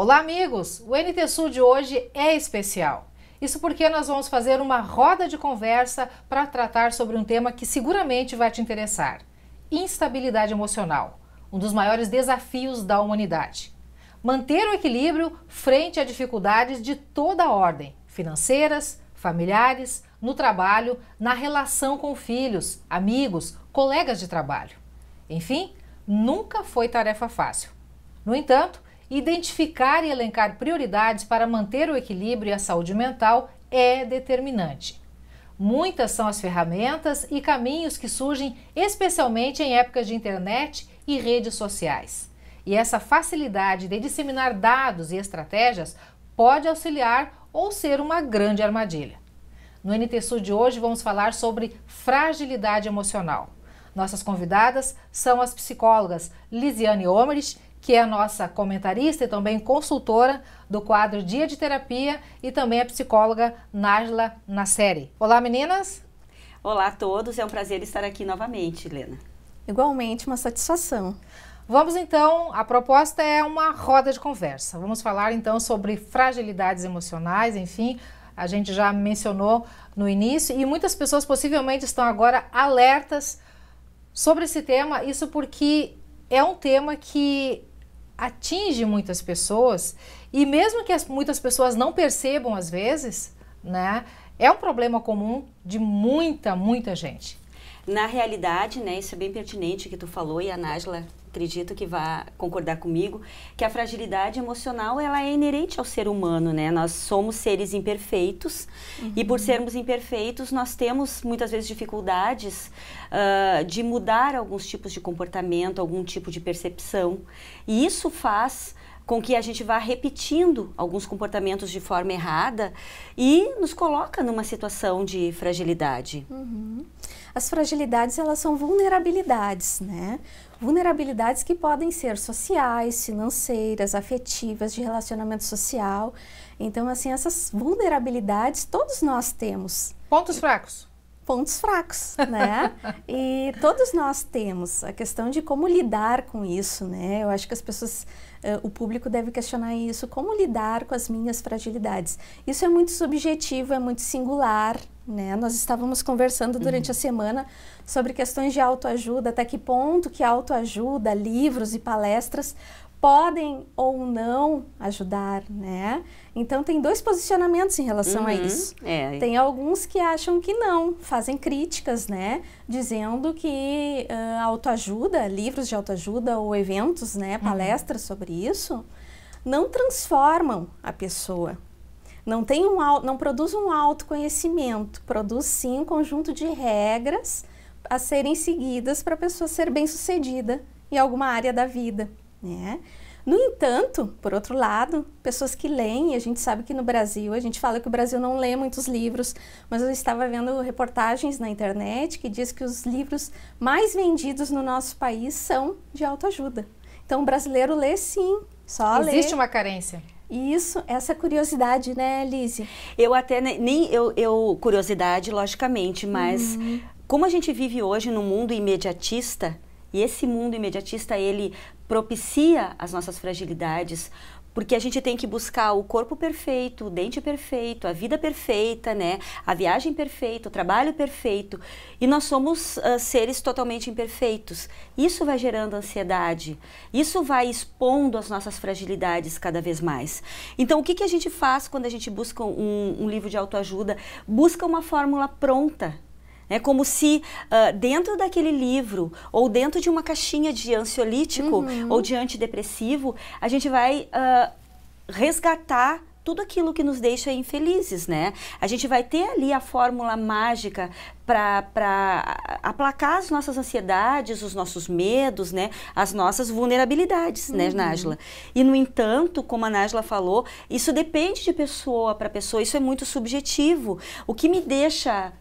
Olá, amigos! O NT Sul de hoje é especial. Isso porque nós vamos fazer uma roda de conversa para tratar sobre um tema que seguramente vai te interessar: instabilidade emocional, um dos maiores desafios da humanidade. Manter o equilíbrio frente a dificuldades de toda a ordem, financeiras, familiares, no trabalho, na relação com filhos, amigos, colegas de trabalho. Enfim, nunca foi tarefa fácil. No entanto, identificar e elencar prioridades para manter o equilíbrio e a saúde mental é determinante. Muitas são as ferramentas e caminhos que surgem especialmente em épocas de internet e redes sociais. E essa facilidade de disseminar dados e estratégias pode auxiliar ou ser uma grande armadilha. No NT Sul de hoje vamos falar sobre fragilidade emocional. Nossas convidadas são as psicólogas Lisiane Omerich, que é a nossa comentarista e também consultora do quadro Dia de Terapia, e também a psicóloga Nájila Nasseri. Olá, meninas! Olá a todos, é um prazer estar aqui novamente, Helena. Igualmente, uma satisfação. Vamos então, a proposta é uma roda de conversa. Vamos falar então sobre fragilidades emocionais, enfim, a gente já mencionou no início e muitas pessoas possivelmente estão agora alertas sobre esse tema, isso porque é um tema que atinge muitas pessoas e mesmo que muitas pessoas não percebam às vezes, né, é um problema comum de muita gente. Na realidade, né, isso é bem pertinente que tu falou e a Nájila, acredito que vai concordar comigo, que a fragilidade emocional ela é inerente ao ser humano, né? Nós somos seres imperfeitos e por sermos imperfeitos nós temos muitas vezes dificuldades de mudar alguns tipos de comportamento, algum tipo de percepção, e isso faz com que a gente vá repetindo alguns comportamentos de forma errada e nos coloca numa situação de fragilidade. As fragilidades, elas são vulnerabilidades, né? Vulnerabilidades que podem ser sociais, financeiras, afetivas, de relacionamento social. Então, assim, essas vulnerabilidades todos nós temos. Pontos fracos. Pontos fracos, né? E todos nós temos a questão de como lidar com isso, né? Eu acho que as pessoas, o público deve questionar isso, como lidar com as minhas fragilidades. Isso é muito subjetivo, é muito singular, né? Nós estávamos conversando durante a semana sobre questões de autoajuda, até que ponto que a autoajuda, livros e palestras podem ou não ajudar, né? Então tem dois posicionamentos em relação a isso. Tem alguns que acham que não, fazem críticas, né? Dizendo que autoajuda, livros de autoajuda ou eventos, né? Palestras sobre isso, não transformam a pessoa. Não produz um autoconhecimento, produz sim um conjunto de regras a serem seguidas para a pessoa ser bem-sucedida em alguma área da vida, né? No entanto, por outro lado, pessoas que leem, e a gente sabe que no Brasil, a gente fala que o Brasil não lê muitos livros, mas eu estava vendo reportagens na internet que diz que os livros mais vendidos no nosso país são de autoajuda. Então o brasileiro lê sim, só lê. Existe uma carência. Isso, essa curiosidade, né, Lísia? Eu até, curiosidade, logicamente, mas como a gente vive hoje num mundo imediatista, e esse mundo imediatista, ele propicia as nossas fragilidades, porque a gente tem que buscar o corpo perfeito, o dente perfeito, a vida perfeita, né? A viagem perfeita, o trabalho perfeito. E nós somos seres totalmente imperfeitos. Isso vai gerando ansiedade, isso vai expondo as nossas fragilidades cada vez mais. Então, o que a gente faz quando a gente busca um livro de autoajuda? Busca uma fórmula pronta. É como se dentro daquele livro ou dentro de uma caixinha de ansiolítico ou de antidepressivo, a gente vai resgatar tudo aquilo que nos deixa infelizes, né? A gente vai ter ali a fórmula mágica para aplacar as nossas ansiedades, os nossos medos, né? As nossas vulnerabilidades, né, Nájila? E, no entanto, como a Nájila falou, isso depende de pessoa para pessoa, isso é muito subjetivo. O que me deixa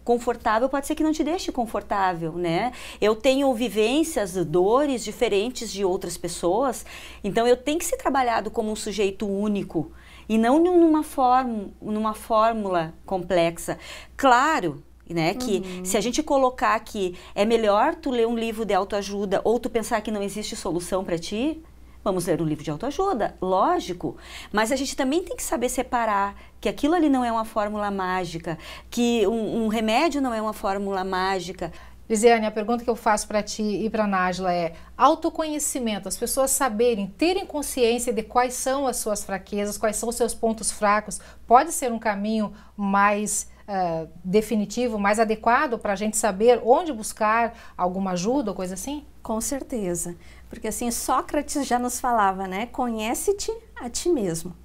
confortável pode ser que não te deixe confortável, né? Eu tenho vivências, dores diferentes de outras pessoas, então eu tenho que ser trabalhado como um sujeito único e não numa fórmula complexa. Claro, né, que se a gente colocar que é melhor tu ler um livro de autoajuda ou tu pensar que não existe solução para ti, Vamos ler um livro de autoajuda, lógico, mas a gente também tem que saber separar que aquilo ali não é uma fórmula mágica, que um remédio não é uma fórmula mágica. Lisiane, a pergunta que eu faço para ti e para a Nájila é: autoconhecimento, as pessoas saberem, terem consciência de quais são as suas fraquezas, quais são os seus pontos fracos, pode ser um caminho mais definitivo, mais adequado para a gente saber onde buscar alguma ajuda ou coisa assim? Com certeza, porque assim Sócrates já nos falava, né? Conhece-te a ti mesmo.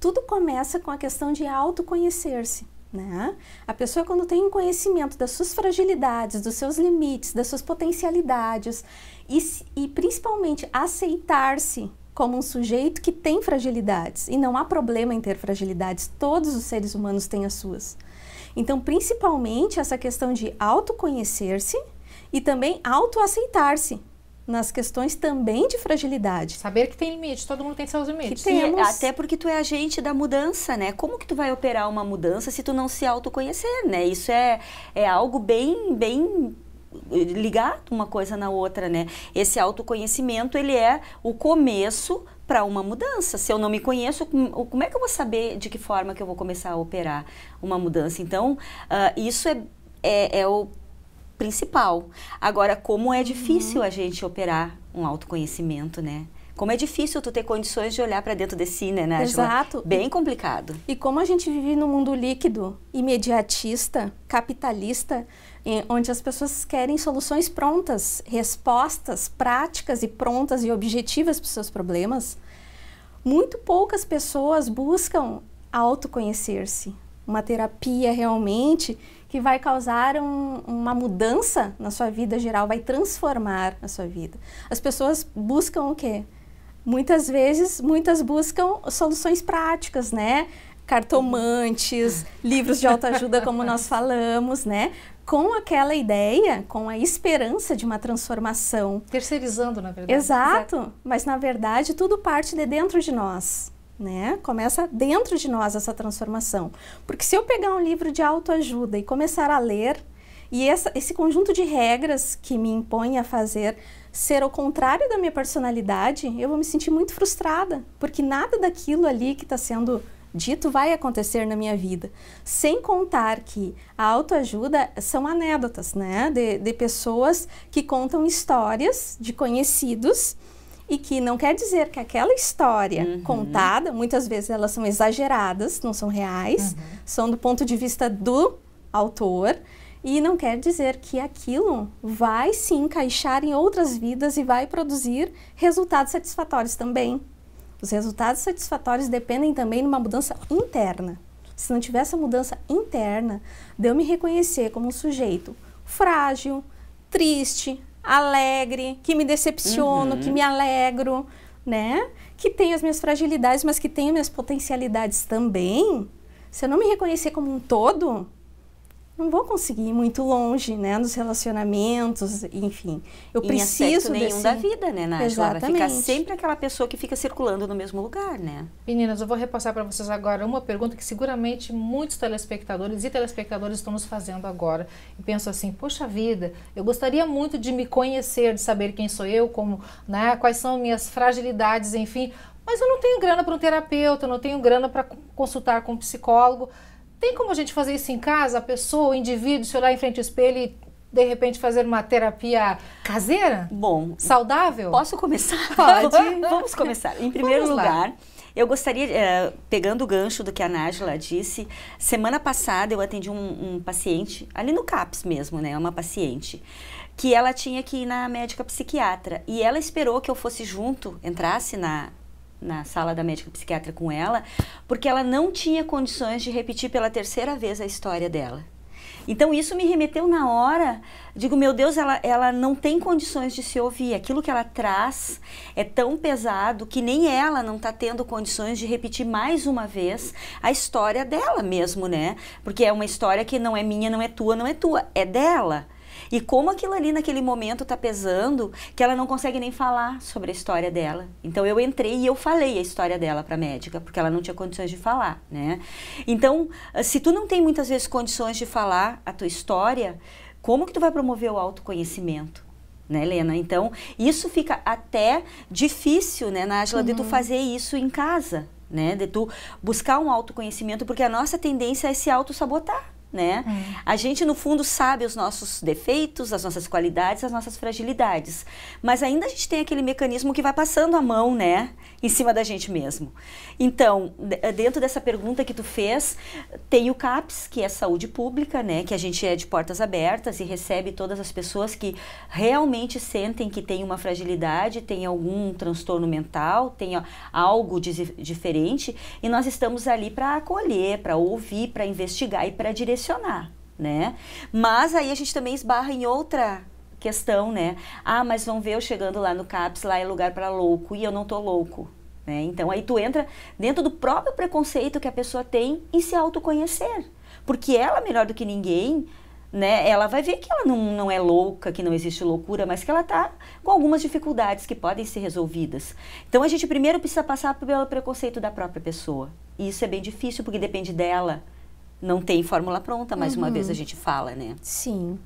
Tudo começa com a questão de autoconhecer-se. Né? A pessoa, quando tem um conhecimento das suas fragilidades, dos seus limites, das suas potencialidades e principalmente aceitar-se como um sujeito que tem fragilidades, e não há problema em ter fragilidades, todos os seres humanos têm as suas. Então, principalmente essa questão de autoconhecer-se e também autoaceitar-se nas questões também de fragilidade. Saber que tem limite, todo mundo tem seus limites. Até porque tu é agente da mudança, né? Como que tu vai operar uma mudança se tu não se autoconhecer, né? Isso é algo bem ligado uma coisa na outra, né? Esse autoconhecimento, ele é o começo para uma mudança. Se eu não me conheço, como é que eu vou saber de que forma que eu vou começar a operar uma mudança? Então, isso é o principal. Agora, como é difícil a gente operar um autoconhecimento, né? Como é difícil tu ter condições de olhar para dentro de si, né, Nájila? Exato. Bem complicado. E como a gente vive num mundo líquido, imediatista, capitalista, onde as pessoas querem soluções prontas, respostas práticas e prontas e objetivas para os seus problemas, muito poucas pessoas buscam autoconhecer-se. Uma terapia realmente que vai causar uma mudança na sua vida geral, vai transformar a sua vida. As pessoas buscam o quê? Muitas vezes, muitas buscam soluções práticas, né? Cartomantes, livros de autoajuda, como nós falamos, né? Com aquela ideia, com a esperança de uma transformação. Terceirizando, na verdade. Exato, mas na verdade tudo parte de dentro de nós. Né? Começa dentro de nós essa transformação. Porque se eu pegar um livro de autoajuda e começar a ler, e esse conjunto de regras que me impõe a fazer ser ao contrário da minha personalidade, eu vou me sentir muito frustrada, porque nada daquilo ali que está sendo dito vai acontecer na minha vida. Sem contar que a autoajuda são anedotas, né? De pessoas que contam histórias de conhecidos, e que não quer dizer que aquela história contada, muitas vezes elas são exageradas, não são reais, são do ponto de vista do autor, e não quer dizer que aquilo vai se encaixar em outras vidas e vai produzir resultados satisfatórios também. Os resultados satisfatórios dependem também de uma mudança interna. Se não tiver essa mudança interna, de eu me reconhecer como um sujeito frágil, triste, alegre, que me decepciono, que me alegro, né? Que tenho as minhas fragilidades, mas que tenho minhas potencialidades também. Se eu não me reconhecer como um todo, não vou conseguir ir muito longe, né? Nos relacionamentos, enfim. Eu preciso nenhum da vida, né, Nájila? Exatamente. Vai ficar sempre aquela pessoa que fica circulando no mesmo lugar, né? Meninas, eu vou repassar para vocês agora uma pergunta que seguramente muitos telespectadores e telespectadoras estão nos fazendo agora. E penso assim, poxa vida, eu gostaria muito de me conhecer, de saber quem sou eu, como, né, quais são minhas fragilidades, enfim. Mas eu não tenho grana para um terapeuta, eu não tenho grana para consultar com um psicólogo. Tem como a gente fazer isso em casa? A pessoa, o indivíduo, se olhar em frente ao espelho e, de repente, fazer uma terapia caseira? Bom, saudável? Posso começar? Pode. Vamos começar. Em primeiro lugar, eu gostaria, pegando o gancho do que a Nájila disse, semana passada eu atendi um paciente, ali no CAPS mesmo, né? Uma paciente, que ela tinha que ir na médica psiquiatra. E ela esperou que eu fosse junto, entrasse na sala da médica psiquiatra com ela, porque ela não tinha condições de repetir pela terceira vez a história dela. Então isso me remeteu na hora, digo, meu Deus, ela não tem condições de se ouvir, aquilo que ela traz é tão pesado que nem ela não está tendo condições de repetir mais uma vez a história dela mesmo, né? Porque é uma história que não é minha, não é tua, é dela. E como aquilo ali naquele momento tá pesando, que ela não consegue nem falar sobre a história dela. Então eu entrei e eu falei a história dela para a médica, porque ela não tinha condições de falar, né? Então, se tu não tem muitas vezes condições de falar a tua história, como que tu vai promover o autoconhecimento? né, Helena? Então, isso fica até difícil, né, Nájila, de tu fazer isso em casa, né? De tu buscar um autoconhecimento, porque a nossa tendência é se auto-sabotar, né? A gente, no fundo, sabe os nossos defeitos, as nossas qualidades, as nossas fragilidades. Mas ainda a gente tem aquele mecanismo que vai passando a mão, né? Em cima da gente mesmo. Então, dentro dessa pergunta que tu fez, tem o CAPS, que é saúde pública, né? Que a gente é de portas abertas e recebe todas as pessoas que realmente sentem que tem uma fragilidade, tem algum transtorno mental, tem algo diferente. E nós estamos ali para acolher, para ouvir, para investigar e para direcionar, né? Mas aí a gente também esbarra em outra questão, né? Ah, mas vão ver eu chegando lá no CAPS, lá é lugar para louco, e eu não tô louco, né? Então aí tu entra dentro do próprio preconceito que a pessoa tem em se autoconhecer, porque ela, melhor do que ninguém, né, ela vai ver que ela não é louca, que não existe loucura, mas que ela tá com algumas dificuldades que podem ser resolvidas. Então a gente primeiro precisa passar pelo preconceito da própria pessoa, e isso é bem difícil porque depende dela. Não tem fórmula pronta, mais uma vez a gente fala, né? Sim.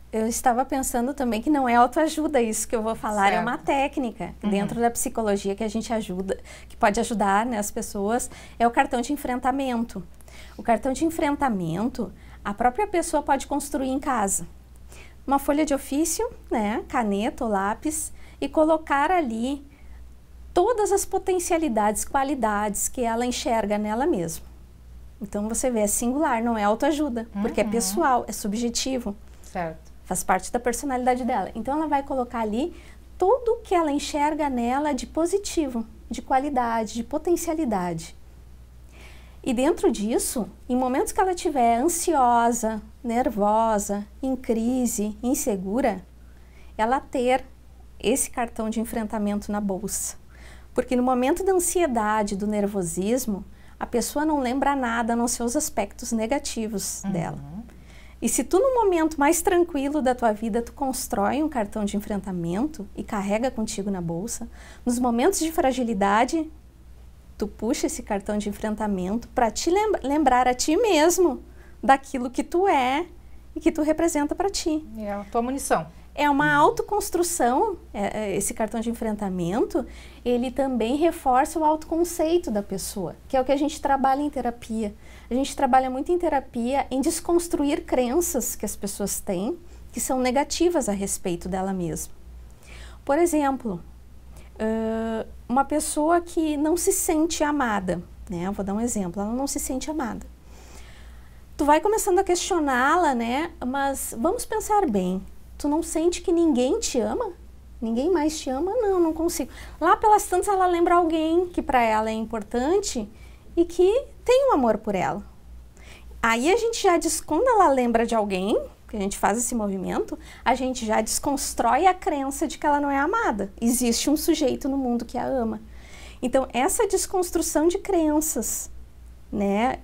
Eu estava pensando também que não é autoajuda isso que eu vou falar, certo. É uma técnica dentro da psicologia que a gente ajuda, que pode ajudar, né, as pessoas, é o cartão de enfrentamento. O cartão de enfrentamento, a própria pessoa pode construir em casa. Uma folha de ofício, né, caneta ou lápis, e colocar ali todas as potencialidades, qualidades que ela enxerga nela mesma. Então você vê, é singular, não é autoajuda, porque é pessoal, é subjetivo. Certo. Faz parte da personalidade dela. Então ela vai colocar ali tudo o que ela enxerga nela de positivo, de qualidade, de potencialidade. E dentro disso, em momentos que ela estiver ansiosa, nervosa, em crise, insegura, ela ter esse cartão de enfrentamento na bolsa. Porque no momento da ansiedade, do nervosismo, a pessoa não lembra nada a não ser os aspectos negativos dela. E se tu, no momento mais tranquilo da tua vida, tu constrói um cartão de enfrentamento e carrega contigo na bolsa, nos momentos de fragilidade, tu puxa esse cartão de enfrentamento para te lembrar a ti mesmo daquilo que tu é e que tu representa para ti. É a tua munição. É uma autoconstrução, esse cartão de enfrentamento, ele também reforça o autoconceito da pessoa, que é o que a gente trabalha em terapia. A gente trabalha muito em terapia em desconstruir crenças que as pessoas têm, que são negativas a respeito dela mesma. Por exemplo, uma pessoa que não se sente amada, né? Eu vou dar um exemplo, ela não se sente amada. Tu vai começando a questioná-la, né? Mas vamos pensar bem. Tu não sente que ninguém te ama? Ninguém mais te ama? Não, não consigo. Lá pelas tantas ela lembra alguém que para ela é importante e que tem um amor por ela. Aí a gente já quando ela lembra de alguém, que a gente faz esse movimento, a gente já desconstrói a crença de que ela não é amada. Existe um sujeito no mundo que a ama. Então essa desconstrução de crenças, né,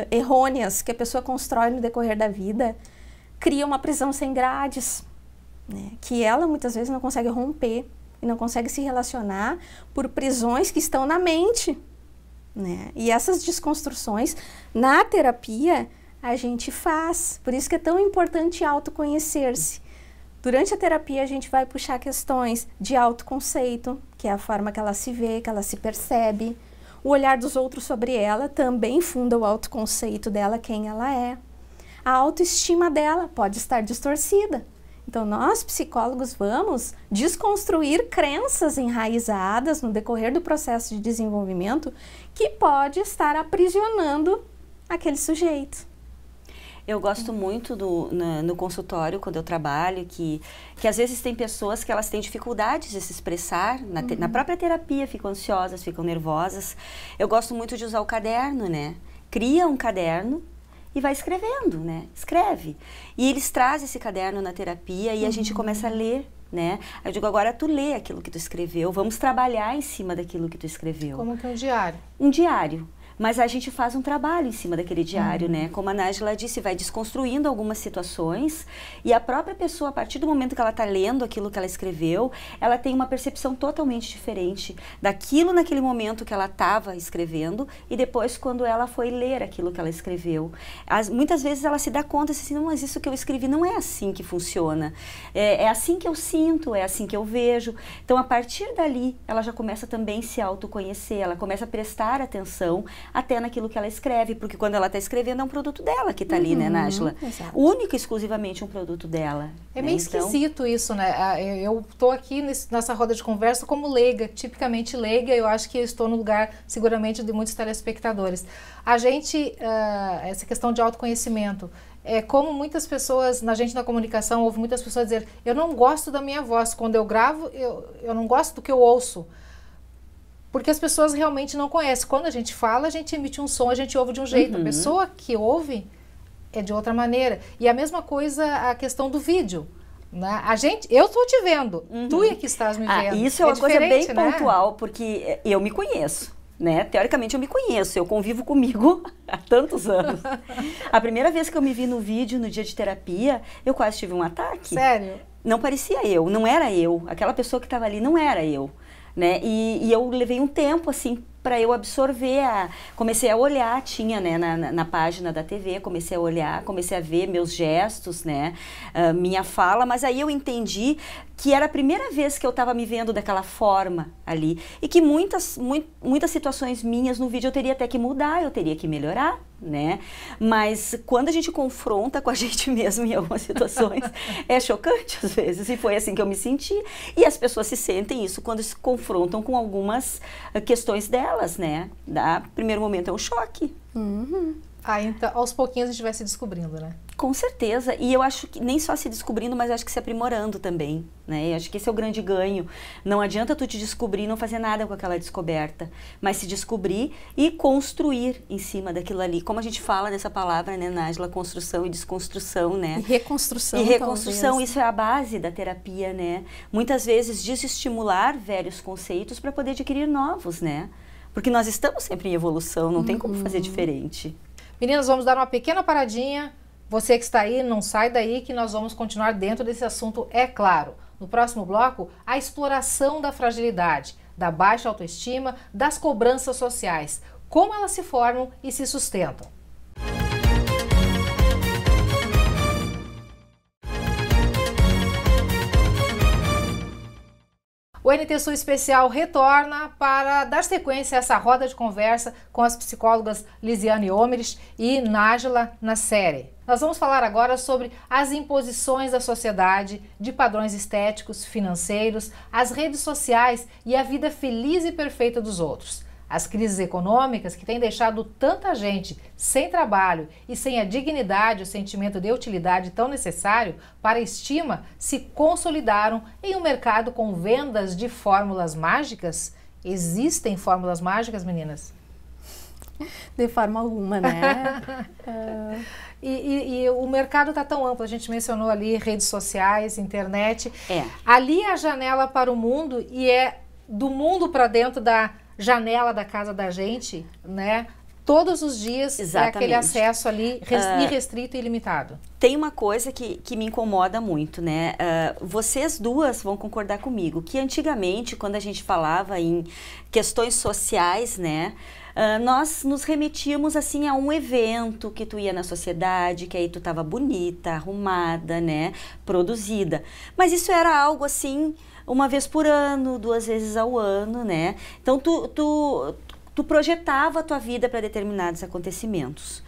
errôneas que a pessoa constrói no decorrer da vida, cria uma prisão sem grades, né, que ela muitas vezes não consegue romper e não consegue se relacionar por prisões que estão na mente, né? E essas desconstruções na terapia a gente faz, por isso que é tão importante autoconhecer-se. Durante a terapia a gente vai puxar questões de autoconceito, que é a forma que ela se vê, que ela se percebe. O olhar dos outros sobre ela também funda o autoconceito dela, quem ela é. A autoestima dela pode estar distorcida. Então, nós, psicólogos, vamos desconstruir crenças enraizadas no decorrer do processo de desenvolvimento que pode estar aprisionando aquele sujeito. Eu gosto muito no consultório, quando eu trabalho, que às vezes tem pessoas que elas têm dificuldades de se expressar, na própria terapia ficam ansiosas, ficam nervosas. Eu gosto muito de usar o caderno, né? Cria um caderno e vai escrevendo, né? Escreve. E eles trazem esse caderno na terapia e a gente começa a ler, né? Eu digo, agora tu lê aquilo que tu escreveu, vamos trabalhar em cima daquilo que tu escreveu. Como que é um diário? Um diário. mas a gente faz um trabalho em cima daquele diário, né? Como a Nájila disse, vai desconstruindo algumas situações e a própria pessoa, a partir do momento que ela está lendo aquilo que ela escreveu, ela tem uma percepção totalmente diferente daquilo naquele momento que ela estava escrevendo e depois quando ela foi ler aquilo que ela escreveu. Muitas vezes ela se dá conta assim, não, mas isso que eu escrevi não é assim que funciona. É assim que eu sinto, é assim que eu vejo. Então, a partir dali, ela já começa também a se autoconhecer, ela começa a prestar atenção até naquilo que ela escreve, porque quando ela está escrevendo é um produto dela que está ali, né, Nájila? Único e exclusivamente um produto dela. É meio esquisito isso, né? Eu estou aqui nessa roda de conversa como leiga, tipicamente leiga, eu acho que eu estou no lugar, seguramente, de muitos telespectadores. A gente, essa questão de autoconhecimento, como muitas pessoas, na comunicação, ouve muitas pessoas dizer, eu não gosto da minha voz, quando eu gravo, eu não gosto do que eu ouço. Porque as pessoas realmente não conhecem. Quando a gente fala, a gente emite um som, a gente ouve de um jeito. A pessoa que ouve é de outra maneira. E a mesma coisa a questão do vídeo. Né? Eu estou te vendo, tu é que estás me vendo. Isso é uma coisa bem pontual, porque eu me conheço. Né? Teoricamente eu me conheço, eu convivo comigo há tantos anos. A primeira vez que eu me vi no vídeo, no dia de terapia, eu quase tive um ataque. Sério? Não parecia eu, não era eu. Aquela pessoa que estava ali não era eu. Né? E eu levei um tempo assim para eu absorver, comecei a olhar, tinha, né, na página da TV, comecei a olhar, comecei a ver meus gestos, né, minha fala, mas aí eu entendi que era a primeira vez que eu estava me vendo daquela forma ali e que muitas situações minhas no vídeo eu teria até que mudar, eu teria que melhorar, né, mas quando a gente confronta com a gente mesmo em algumas situações, é chocante às vezes, e foi assim que eu me senti, e as pessoas se sentem isso quando se confrontam com algumas questões delas, né? Primeiro momento é um choque. Então, aos pouquinhos a gente vai se descobrindo, né? Com certeza. E eu acho que nem só se descobrindo, mas acho que se aprimorando também, né? Eu acho que esse é o grande ganho. Não adianta tu te descobrir e não fazer nada com aquela descoberta, mas se descobrir e construir em cima daquilo ali. Como a gente fala nessa palavra, né, Nájila? Construção e desconstrução, né? E reconstrução. E reconstrução, talvez. Isso é a base da terapia, né? Muitas vezes desestimular velhos conceitos para poder adquirir novos, né? Porque nós estamos sempre em evolução, não tem como fazer diferente. Meninas, vamos dar uma pequena paradinha. Você que está aí, não sai daí que nós vamos continuar dentro desse assunto, é claro. No próximo bloco, a exploração da fragilidade, da baixa autoestima, das cobranças sociais, como elas se formam e se sustentam. O NT Sul Especial retorna para dar sequência a essa roda de conversa com as psicólogas Lisiane Omerich e Nájila Nasseri. Nós vamos falar agora sobre as imposições da sociedade, de padrões estéticos, financeiros, as redes sociais e a vida feliz e perfeita dos outros. As crises econômicas que têm deixado tanta gente sem trabalho e sem a dignidade e o sentimento de utilidade tão necessário para a estima se consolidaram em um mercado com vendas de fórmulas mágicas? Existem fórmulas mágicas, meninas? De forma alguma, né? E o mercado está tão amplo, a gente mencionou ali redes sociais, internet. Ali é a janela para o mundo e é do mundo para dentro da janela da casa da gente, né? Todos os dias. Exatamente. É aquele acesso ali irrestrito e ilimitado. Tem uma coisa que me incomoda muito, né? Vocês duas vão concordar comigo, que antigamente, quando a gente falava em questões sociais, né? Nós nos remetíamos assim a um evento que tu ia na sociedade, que aí tu tava bonita, arrumada, né? Produzida. Mas isso era algo assim, uma vez por ano, 2 vezes ao ano, né? Então tu projetava a tua vida para determinados acontecimentos.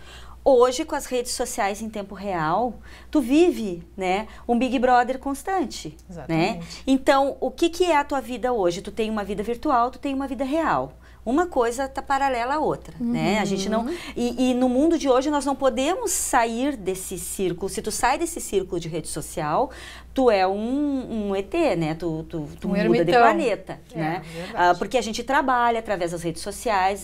Hoje, com as redes sociais em tempo real, tu vive, né, um Big Brother constante. Exatamente. Né? Então, o que é a tua vida hoje? Tu tem uma vida virtual, tu tem uma vida real. Uma coisa está paralela à outra, né? A gente não... E no mundo de hoje nós não podemos sair desse círculo. Se tu sai desse círculo de rede social, tu é um ET, né? Tu muda de planeta, né? Porque a gente trabalha através das redes sociais,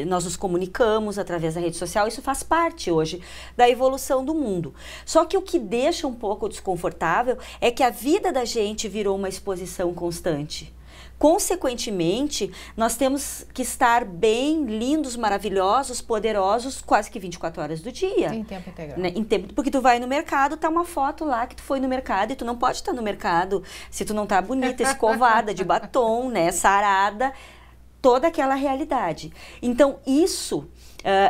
nós nos comunicamos através da rede social, isso faz parte hoje da evolução do mundo. Só que o que deixa um pouco desconfortável é que a vida da gente virou uma exposição constante. Consequentemente, nós temos que estar bem, lindos, maravilhosos, poderosos, quase que 24 horas do dia. Em tempo integral. Né? Porque tu vai no mercado, tá uma foto lá que tu foi no mercado, e tu não pode estar no mercado se tu não tá bonita, escovada, de batom, né, sarada, toda aquela realidade. Então,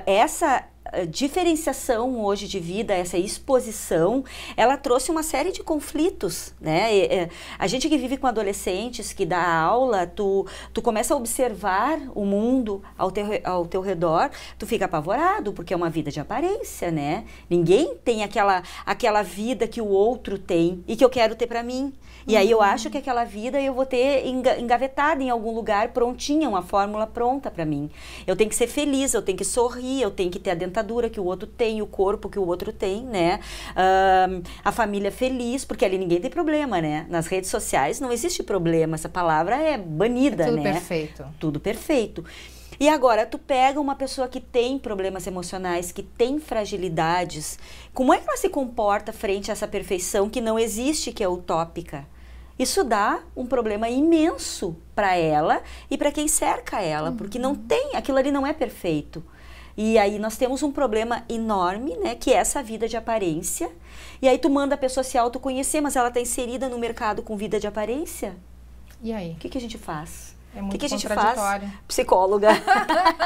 essa diferenciação hoje de vida, essa exposição, ela trouxe uma série de conflitos, né? A gente que vive com adolescentes, que dá aula, tu começa a observar o mundo ao teu redor, tu fica apavorado, porque é uma vida de aparência, né? Ninguém tem aquela vida que o outro tem e que eu quero ter para mim. E aí eu acho que aquela vida eu vou ter engavetada em algum lugar, prontinha, uma fórmula pronta para mim. Eu tenho que ser feliz, eu tenho que sorrir, eu tenho que ter a dentadura que o outro tem, o corpo que o outro tem, né? A família feliz, porque ali ninguém tem problema, né? Nas redes sociais não existe problema, essa palavra é banida, né? Tudo perfeito. Tudo perfeito. E agora, tu pega uma pessoa que tem problemas emocionais, que tem fragilidades, como é que ela se comporta frente a essa perfeição que não existe, que é utópica? Isso dá um problema imenso para ela e para quem cerca ela, porque não tem, aquilo ali não é perfeito. E aí nós temos um problema enorme, né, que é essa vida de aparência. E aí tu manda a pessoa se autoconhecer, mas ela está inserida no mercado com vida de aparência. E aí? O que a gente faz? É muito O que a gente faz? contraditório. Psicóloga.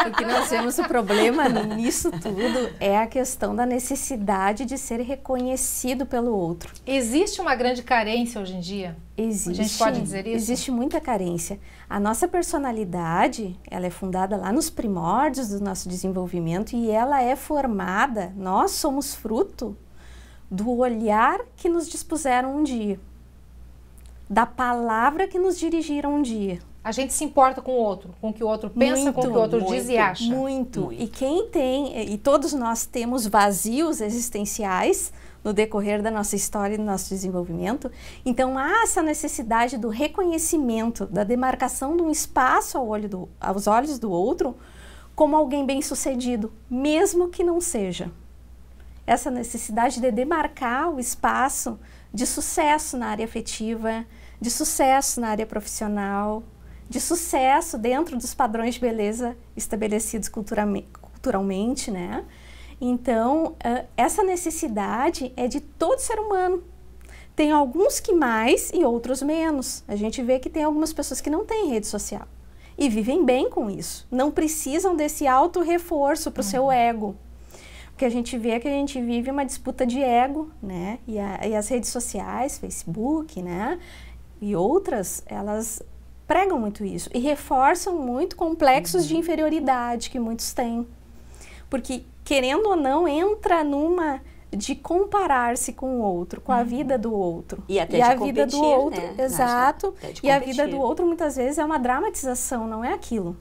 O que nós temos o problema nisso tudo é a questão da necessidade de ser reconhecido pelo outro. Existe uma grande carência hoje em dia? Existe. A gente pode dizer isso? Existe muita carência. A nossa personalidade, ela é fundada lá nos primórdios do nosso desenvolvimento e ela é formada, nós somos fruto do olhar que nos dispuseram um dia, da palavra que nos dirigiram um dia. A gente se importa com o outro, com o que o outro pensa, com o que o outro diz e acha. Muito. E quem tem, e todos nós temos vazios existenciais no decorrer da nossa história e do nosso desenvolvimento. Então há essa necessidade do reconhecimento, da demarcação de um espaço aos olhos do outro como alguém bem-sucedido, mesmo que não seja. Essa necessidade de demarcar o espaço de sucesso na área afetiva, de sucesso na área profissional, de sucesso dentro dos padrões de beleza estabelecidos culturalmente, né? Então, essa necessidade é de todo ser humano. Tem alguns que mais e outros menos. A gente vê que tem algumas pessoas que não têm rede social e vivem bem com isso. Não precisam desse auto-reforço para o seu ego. Porque a gente vê que a gente vive uma disputa de ego, né? E as redes sociais, Facebook, né? E outras, elas pregam muito isso e reforçam muito complexos de inferioridade que muitos têm. Porque, querendo ou não, entra numa de comparar-se com o outro, com a vida do outro. E até de a competir, vida do outro, né? exato. E a vida do competir. outro, muitas vezes, é uma dramatização, não é aquilo.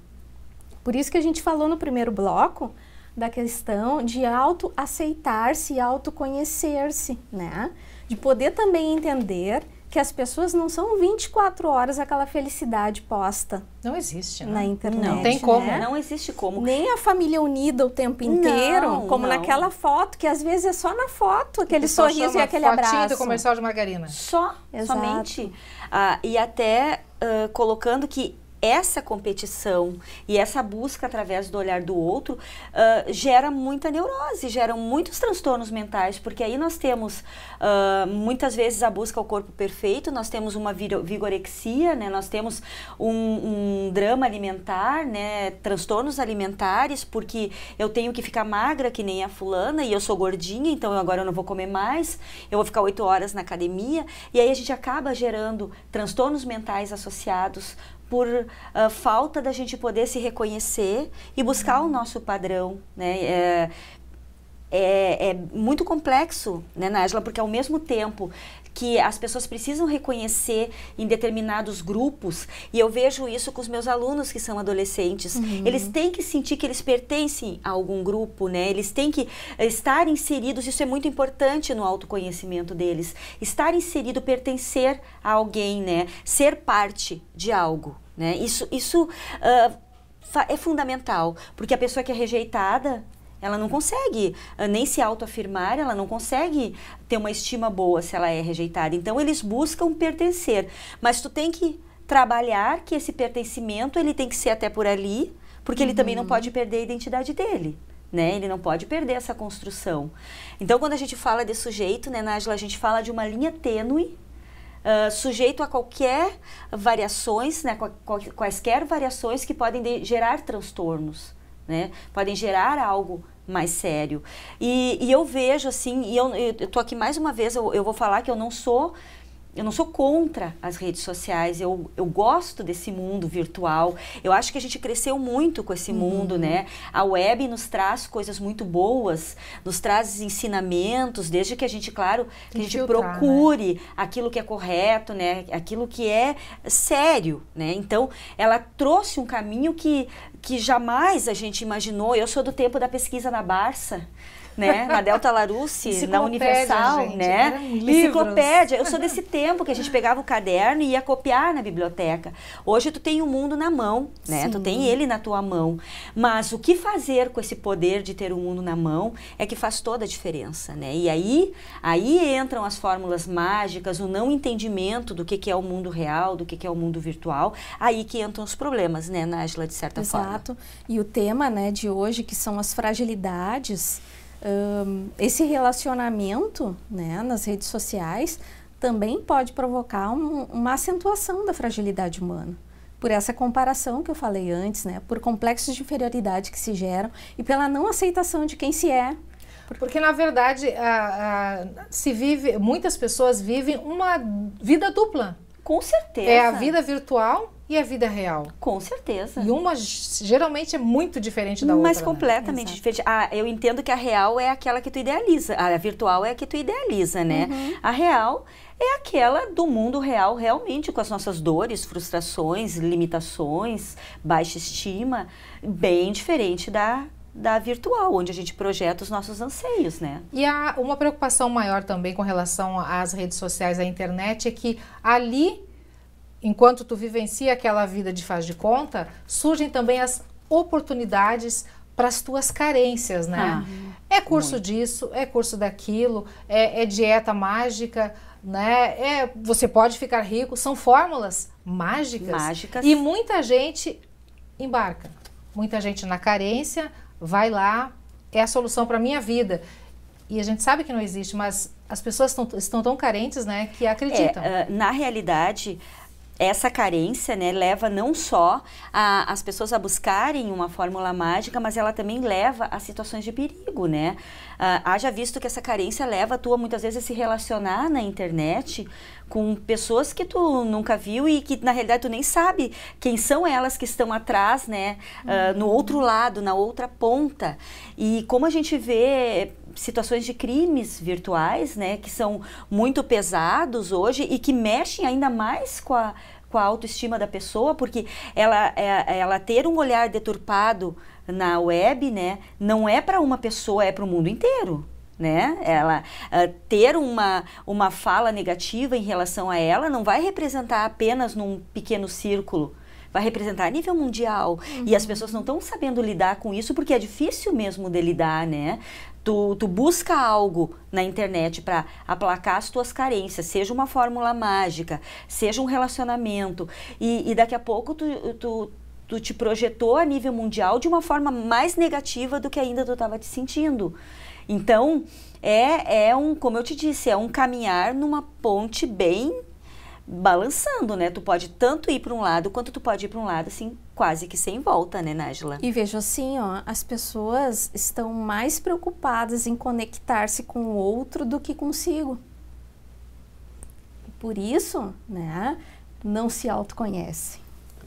Por isso que a gente falou no primeiro bloco da questão de autoaceitar-se e autoconhecer-se, né? De poder também entender que as pessoas não são 24 horas aquela felicidade posta. Não existe, né? Na internet. Não tem como. Né? Não existe como. Nem a família unida o tempo inteiro, como não. naquela foto, que às vezes é só na foto, aquele Só sorriso e chama aquele fotinho abraço. do comercial de margarina. Exato. Somente. E até colocando que essa competição e essa busca através do olhar do outro gera muita neurose, geram muitos transtornos mentais, porque aí nós temos muitas vezes a busca ao corpo perfeito, nós temos uma vigorexia, né? Nós temos um drama alimentar, né? Transtornos alimentares, porque eu tenho que ficar magra que nem a fulana e eu sou gordinha, então agora eu não vou comer mais, eu vou ficar 8 horas na academia, e aí a gente acaba gerando transtornos mentais associados por falta da gente poder se reconhecer e buscar o nosso padrão, né? É muito complexo, né, Nájila? Porque ao mesmo tempo que as pessoas precisam reconhecer em determinados grupos, e eu vejo isso com os meus alunos que são adolescentes, eles têm que sentir que eles pertencem a algum grupo, né? Eles têm que estar inseridos, isso é muito importante no autoconhecimento deles, estar inserido, pertencer a alguém, né? Ser parte de algo, né? Isso é fundamental, porque a pessoa que é rejeitada, ela não consegue nem se autoafirmar, ela não consegue ter uma estima boa se ela é rejeitada. Então, eles buscam pertencer. Mas tu tem que trabalhar que esse pertencimento ele tem que ser até por ali, porque ele também não pode perder a identidade dele. Né? Ele não pode perder essa construção. Então, quando a gente fala de sujeito, né, Nájila, a gente fala de uma linha tênue, sujeito a qualquer variações, né, quaisquer variações que podem gerar transtornos, né? Podem gerar algo mais sério. E eu vejo assim, e eu tô aqui mais uma vez, eu vou falar que eu não sou contra as redes sociais, eu gosto desse mundo virtual, eu acho que a gente cresceu muito com esse mundo, né? A web nos traz coisas muito boas, nos traz ensinamentos, desde que a gente, claro, que a gente procure, né, aquilo que é correto, né? Aquilo que é sério, né? Então, ela trouxe um caminho que jamais a gente imaginou. Eu sou do tempo da pesquisa na Barça, né? Na Delta Larousse, na Universal, gente, né? Enciclopédia. Eu sou desse tempo que a gente pegava o caderno e ia copiar na biblioteca. Hoje tu tem o mundo na mão, né? Sim. Tu tem ele na tua mão. Mas o que fazer com esse poder de ter o mundo na mão é que faz toda a diferença, né? E aí entram as fórmulas mágicas, o não entendimento do que é o mundo real, do que é o mundo virtual. Aí que entram os problemas, né, Nájila, de certa forma. Exato. E o tema, né, de hoje, que são as fragilidades, esse relacionamento, né, nas redes sociais também pode provocar uma acentuação da fragilidade humana. Por essa comparação que eu falei antes, né, por complexos de inferioridade que se geram e pela não aceitação de quem se é. Porque, na verdade, muitas pessoas vivem uma vida dupla. Com certeza. É a vida virtual e a vida real. Com certeza. E uma geralmente é muito diferente da outra. Mas completamente, né, diferente. Eu entendo que a real é aquela que tu idealiza. A virtual é a que tu idealiza, né? A real é aquela do mundo real, realmente, com as nossas dores, frustrações, limitações, baixa estima, bem diferente da virtual, onde a gente projeta os nossos anseios, né? E há uma preocupação maior também com relação às redes sociais, à internet, é que ali, enquanto tu vivencia aquela vida de faz de conta, surgem também as oportunidades para as tuas carências, né? É curso disso, é curso daquilo, é dieta mágica, né? Você pode ficar rico, são fórmulas mágicas. E muita gente embarca. Muita gente na carência vai lá, é a solução para a minha vida. E a gente sabe que não existe, mas as pessoas estão tão carentes, né, que acreditam. Na realidade, essa carência, né, leva não só as pessoas a buscarem uma fórmula mágica, mas ela também leva a situações de perigo, né? Haja visto que essa carência leva tu muitas vezes a se relacionar na internet com pessoas que tu nunca viu e que na realidade tu nem sabe quem são elas que estão atrás, né? No outro lado, na outra ponta. E como a gente vê situações de crimes virtuais, né, que são muito pesados hoje e que mexem ainda mais com a autoestima da pessoa, porque ela ter um olhar deturpado na web, né, não é para uma pessoa, é para o mundo inteiro. Né? Ela ter uma fala negativa em relação a ela não vai representar apenas num pequeno círculo, vai representar a nível mundial. E as pessoas não estão sabendo lidar com isso porque é difícil mesmo de lidar, né? Tu busca algo na internet para aplacar as tuas carências, seja uma fórmula mágica, seja um relacionamento, e daqui a pouco tu te projetou a nível mundial de uma forma mais negativa do que ainda tu estava te sentindo. Então, como eu te disse, é um caminhar numa ponte bem balançando, né? Tu pode tanto ir para um lado, quanto tu pode ir para um lado, assim, quase que sem volta, né, Nájila? E vejo assim, ó, as pessoas estão mais preocupadas em conectar-se com o outro do que consigo. Por isso, né, não se autoconhecem.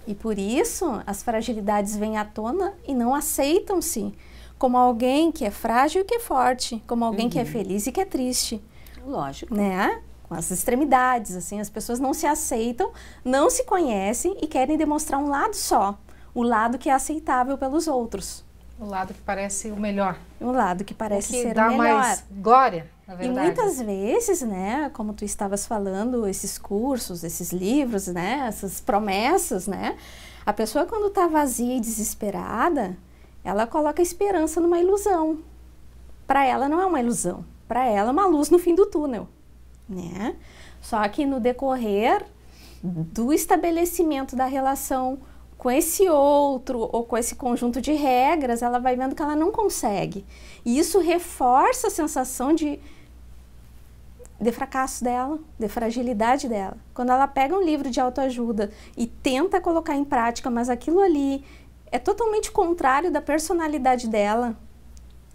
E por isso, as fragilidades vêm à tona e não aceitam-se como alguém que é frágil e que é forte, como alguém que é feliz e que é triste. Lógico. Né? Com as extremidades, assim, as pessoas não se aceitam, não se conhecem e querem demonstrar um lado só, o lado que é aceitável pelos outros. O lado que parece o melhor. O lado que parece ser o melhor. dá mais glória, na verdade. E muitas vezes, né, como tu estavas falando, esses cursos, esses livros, né, essas promessas, né, a pessoa quando está vazia e desesperada, ela coloca esperança numa ilusão. Para ela não é uma ilusão, para ela é uma luz no fim do túnel, né? Só que no decorrer do estabelecimento da relação com esse outro ou com esse conjunto de regras, ela vai vendo que ela não consegue. E isso reforça a sensação de fracasso dela, de fragilidade dela. Quando ela pega um livro de autoajuda e tenta colocar em prática, mas aquilo ali é totalmente contrário da personalidade dela,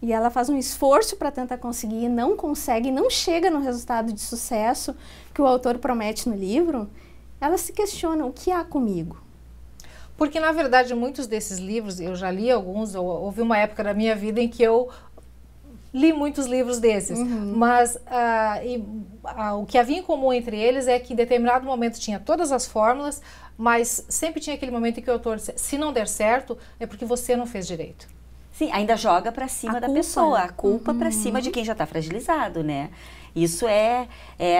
e ela faz um esforço para tentar conseguir, não consegue, não chega no resultado de sucesso que o autor promete no livro, ela se questiona: o que há comigo? Porque, na verdade, muitos desses livros, eu já li alguns, houve uma época da minha vida em que eu li muitos livros desses, mas o que havia em comum entre eles é que em determinado momento tinha todas as fórmulas, mas sempre tinha aquele momento em que o autor disse: se não der certo, é porque você não fez direito. Sim, ainda joga para cima da pessoa, a culpa para cima de quem já está fragilizado, né? Isso é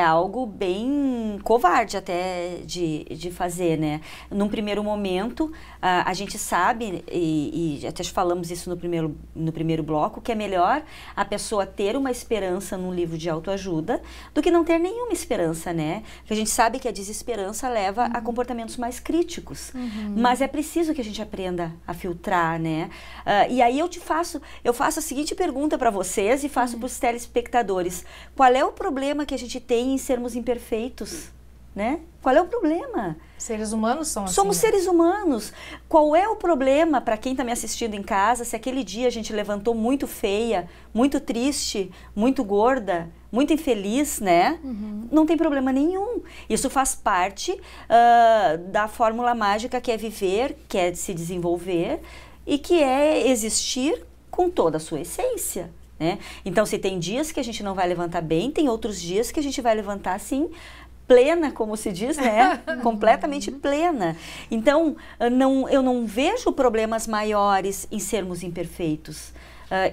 algo bem covarde até de fazer, né? Num primeiro momento, a gente sabe, e até falamos isso no primeiro bloco, que é melhor a pessoa ter uma esperança num livro de autoajuda do que não ter nenhuma esperança, né? Porque a gente sabe que a desesperança leva a comportamentos mais críticos. Mas é preciso que a gente aprenda a filtrar, né? E aí eu faço a seguinte pergunta para vocês e faço para os telespectadores: qual é o problema que a gente tem em sermos imperfeitos, né? Qual é o problema? Seres humanos são assim. Somos seres humanos. Qual é o problema para quem está me assistindo em casa se aquele dia a gente levantou muito feia, muito triste, muito gorda, muito infeliz, né? Não tem problema nenhum. Isso faz parte da fórmula mágica que é viver, que é se desenvolver e que é existir com toda a sua essência. Né? Então, se tem dias que a gente não vai levantar bem, tem outros dias que a gente vai levantar assim, plena, como se diz, né? Completamente plena. Então, eu não vejo problemas maiores em sermos imperfeitos.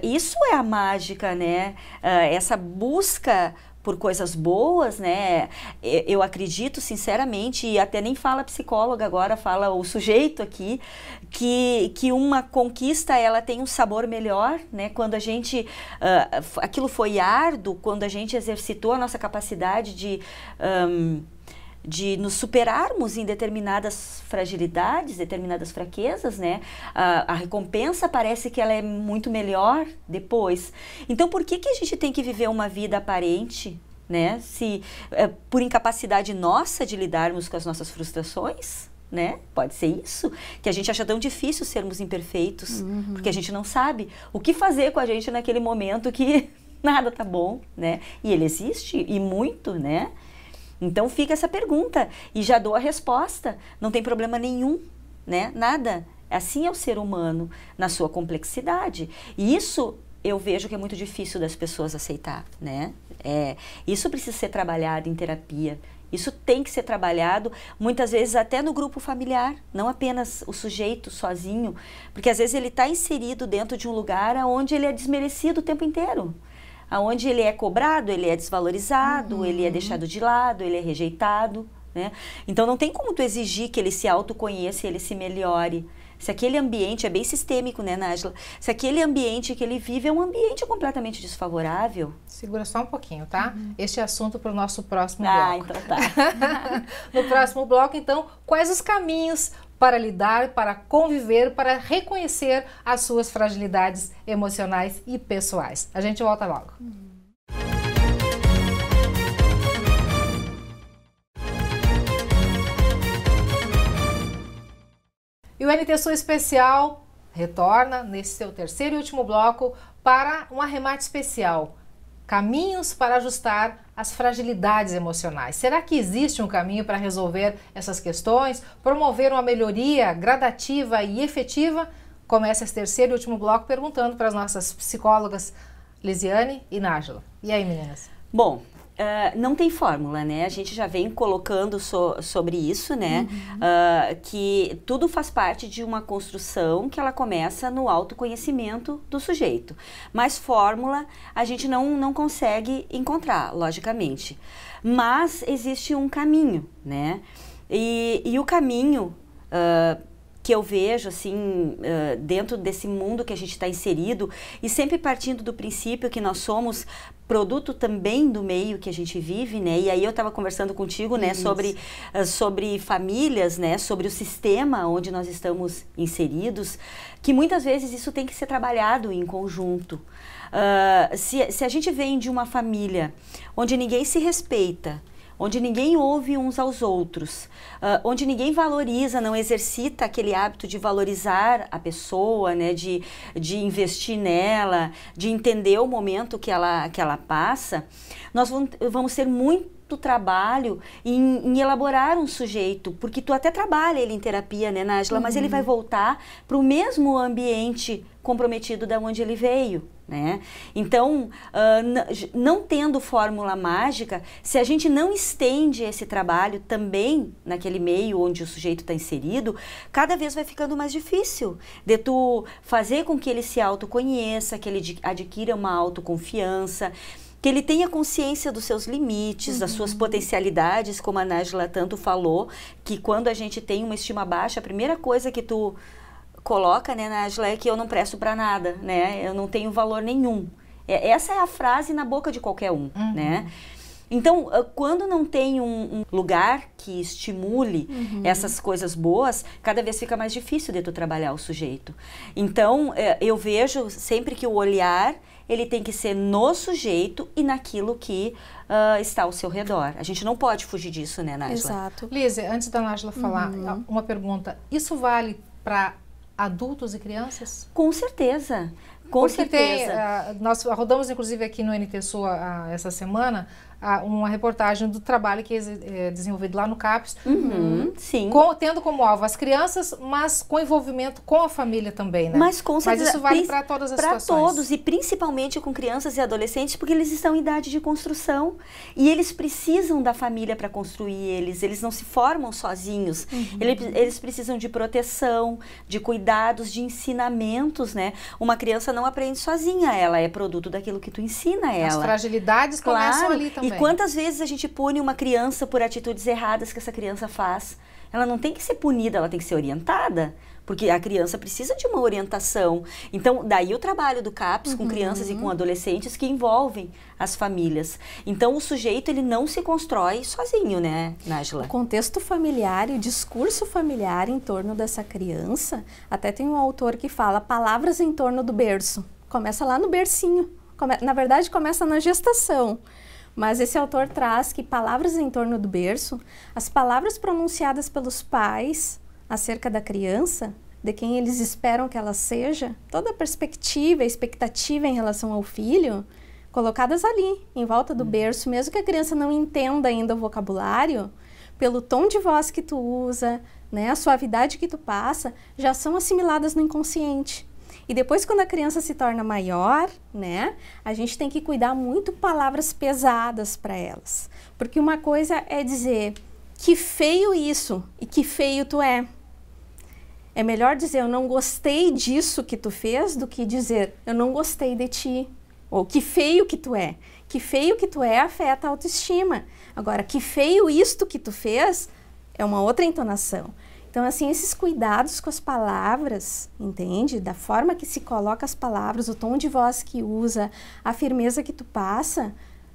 Isso é a mágica, né? Essa busca por coisas boas, né? Eu acredito sinceramente, e até nem fala a psicóloga agora, fala o sujeito aqui, que uma conquista ela tem um sabor melhor, né? Quando a gente, aquilo foi árduo, quando a gente exercitou a nossa capacidade de nos superarmos em determinadas fragilidades, determinadas fraquezas, né? A recompensa parece que ela é muito melhor depois. Então, por que a gente tem que viver uma vida aparente, né? Se por incapacidade nossa de lidarmos com as nossas frustrações, né? Pode ser isso, que a gente acha tão difícil sermos imperfeitos, porque a gente não sabe o que fazer com a gente naquele momento que nada tá bom, né? E ele existe, e muito, né? Então fica essa pergunta e já dou a resposta. Não tem problema nenhum, né? Nada. Assim é o ser humano na sua complexidade. E isso eu vejo que é muito difícil das pessoas aceitar, né? Isso precisa ser trabalhado em terapia. Isso tem que ser trabalhado, muitas vezes até no grupo familiar, não apenas o sujeito sozinho, porque às vezes ele está inserido dentro de um lugar onde ele é desmerecido o tempo inteiro. Onde ele é cobrado, ele é desvalorizado, ele é deixado de lado, ele é rejeitado, né? Então não tem como tu exigir que ele se autoconheça e ele se melhore. Se aquele ambiente é bem sistêmico, né, Nájila? Se aquele ambiente que ele vive é um ambiente completamente desfavorável. Segura só um pouquinho, tá? Este é assunto para o nosso próximo bloco. Então tá. No próximo bloco, então, quais os caminhos para lidar, para conviver, para reconhecer as suas fragilidades emocionais e pessoais? A gente volta logo. E o NT Sul Especial retorna nesse seu terceiro e último bloco para um arremate especial. Caminhos para ajustar as fragilidades emocionais. Será que existe um caminho para resolver essas questões? Promover uma melhoria gradativa e efetiva? Começa esse terceiro e último bloco perguntando para as nossas psicólogas Lisiane e Nájila. E aí, meninas? Bom, não tem fórmula, né? A gente já vem colocando sobre isso, né? Que tudo faz parte de uma construção que ela começa no autoconhecimento do sujeito. Mas fórmula a gente não consegue encontrar, logicamente. Mas existe um caminho, né? E o caminho que eu vejo, assim, dentro desse mundo que a gente está inserido, e sempre partindo do princípio que nós somos produto também do meio que a gente vive, né? E aí eu estava conversando contigo, né, sobre famílias, né, sobre o sistema onde nós estamos inseridos, que muitas vezes isso tem que ser trabalhado em conjunto. Se a gente vem de uma família onde ninguém se respeita, onde ninguém ouve uns aos outros, onde ninguém valoriza, não exercita aquele hábito de valorizar a pessoa, né, de investir nela, de entender o momento que ela passa, nós vamos ter muito trabalho em elaborar um sujeito, porque tu até trabalha ele em terapia, né, Nájila, mas ele vai voltar para o mesmo ambiente comprometido da onde ele veio, né? Então, não tendo fórmula mágica, se a gente não estende esse trabalho também naquele meio onde o sujeito está inserido, cada vez vai ficando mais difícil de tu fazer com que ele se autoconheça, que ele adquira uma autoconfiança, que ele tenha consciência dos seus limites, das suas potencialidades, como a Nájila tanto falou, que quando a gente tem uma estima baixa, a primeira coisa que tu coloca, né, Nájila, é que eu não presto para nada, né, eu não tenho valor nenhum. Essa é a frase na boca de qualquer um, né. Então, quando não tem um lugar que estimule essas coisas boas, cada vez fica mais difícil de tu trabalhar o sujeito. Então, eu vejo sempre que o olhar, ele tem que ser no sujeito e naquilo que está ao seu redor. A gente não pode fugir disso, né, Nájila? Exato. Lise, antes da Nájila falar, uma pergunta. Isso vale para adultos e crianças? Com certeza. Com certeza. Nós rodamos, inclusive, aqui no NT Sul essa semana, uma reportagem do trabalho que é desenvolvido lá no CAPES, sim. Tendo como alvo as crianças, mas com envolvimento com a família também, né? Mas com certeza, mas isso vale para todas as situações. Para todos, e principalmente com crianças e adolescentes, porque eles estão em idade de construção e eles precisam da família para construir eles não se formam sozinhos, eles precisam de proteção, de cuidados, de ensinamentos, né? Uma criança não aprende sozinha, ela é produto daquilo que tu ensina ela. As fragilidades começam ali também. E quantas vezes a gente pune uma criança por atitudes erradas que essa criança faz? Ela não tem que ser punida, ela tem que ser orientada, porque a criança precisa de uma orientação. Então, daí o trabalho do CAPES com crianças e com adolescentes que envolvem as famílias. Então, o sujeito, ele não se constrói sozinho, né, Nájila? O contexto familiar e o discurso familiar em torno dessa criança, até tem um autor que fala palavras em torno do berço. Começa lá no bercinho, na verdade começa na gestação. Mas esse autor traz que palavras em torno do berço, as palavras pronunciadas pelos pais acerca da criança, de quem eles esperam que ela seja, toda a perspectiva, a expectativa em relação ao filho, colocadas ali, em volta do berço, mesmo que a criança não entenda ainda o vocabulário, pelo tom de voz que tu usa, né, a suavidade que tu passa, já são assimiladas no inconsciente. E depois, quando a criança se torna maior, né, a gente tem que cuidar muito palavras pesadas para elas. Porque uma coisa é dizer, que feio isso e que feio tu é. É melhor dizer, eu não gostei disso que tu fez, do que dizer, eu não gostei de ti. Ou que feio que tu é. Que feio que tu é afeta a autoestima. Agora, que feio isto que tu fez é uma outra entonação. Então, assim, esses cuidados com as palavras, entende? Da forma que se coloca as palavras, o tom de voz que usa, a firmeza que tu passa,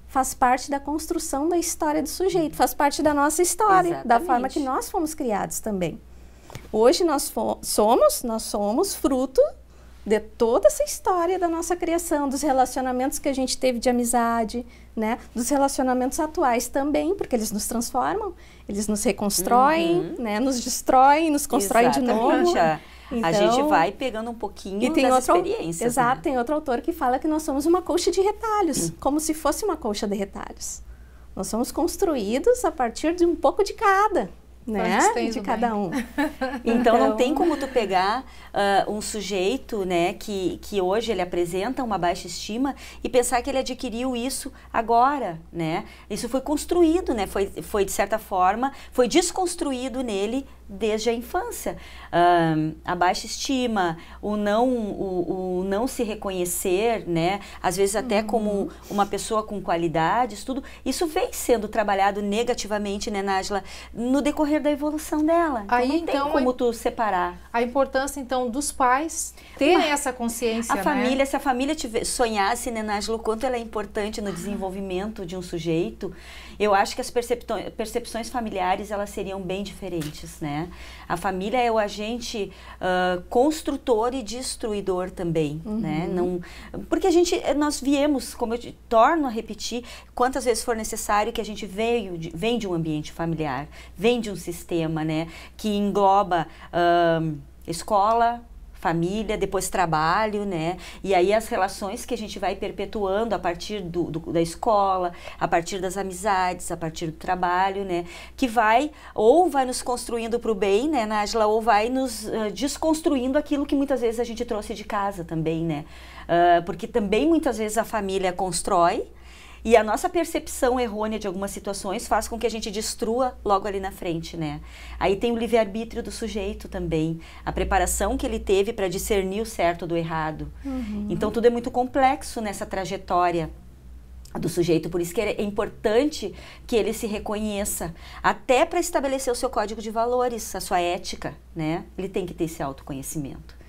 faz parte da construção da história do sujeito, faz parte da nossa história, Exatamente. Da forma que nós fomos criados também. Hoje nós somos fruto de toda essa história da nossa criação, dos relacionamentos que a gente teve de amizade, né? Dos relacionamentos atuais também, porque eles nos transformam, eles nos reconstroem, né? Nos destroem, nos constroem de novo. Então, a gente vai pegando um pouquinho das experiências. Exato, né? Tem outro autor que fala que nós somos uma colcha de retalhos, como se fosse uma colcha de retalhos. Nós somos construídos a partir de um pouco de cada. Né? De cada um. Então não tem como tu pegar um sujeito, né, que hoje ele apresenta uma baixa estima e pensar que ele adquiriu isso agora, né? Isso foi construído, né? Foi de certa forma, foi desconstruído nele desde a infância. A baixa estima, o não se reconhecer, né? Às vezes até como uma pessoa com qualidades, tudo. Isso vem sendo trabalhado negativamente, né, Nájila, no decorrer da evolução dela. Então, não tem como tu separar. A importância, então, dos pais terem essa consciência, a família, se a família sonhasse, né, Nájila, o quanto ela é importante no desenvolvimento de um sujeito, eu acho que as percepções familiares, elas seriam bem diferentes, né? A família é o agente construtor e destruidor também, né? Não, porque nós viemos, como eu torno a repetir, quantas vezes for necessário, que a gente vem de um ambiente familiar, vem de um sistema, né? Que engloba escola, família, depois trabalho, né? E aí as relações que a gente vai perpetuando a partir da escola, a partir das amizades, a partir do trabalho, né? Que vai nos construindo para o bem, né, Nájila, ou vai nos desconstruindo aquilo que muitas vezes a gente trouxe de casa também, né? Porque também muitas vezes a família constrói, e a nossa percepção errônea de algumas situações faz com que a gente destrua logo ali na frente, né? Aí tem o livre-arbítrio do sujeito também, a preparação que ele teve para discernir o certo do errado. Então tudo é muito complexo nessa trajetória do sujeito, por isso que é importante que ele se reconheça, até para estabelecer o seu código de valores, a sua ética, né? Ele tem que ter esse autoconhecimento.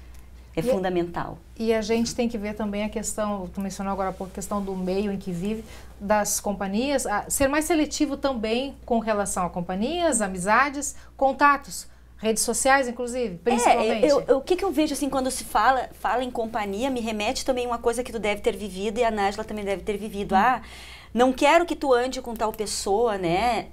É fundamental. E a gente tem que ver também a questão, tu mencionou agora há pouco, a questão do meio em que vive, das companhias, ser mais seletivo também com relação a companhias, amizades, contatos, redes sociais, inclusive, principalmente. O que eu vejo, assim, quando se fala em companhia, me remete também uma coisa que tu deve ter vivido e a Nájila também deve ter vivido. Não quero que tu ande com tal pessoa, né?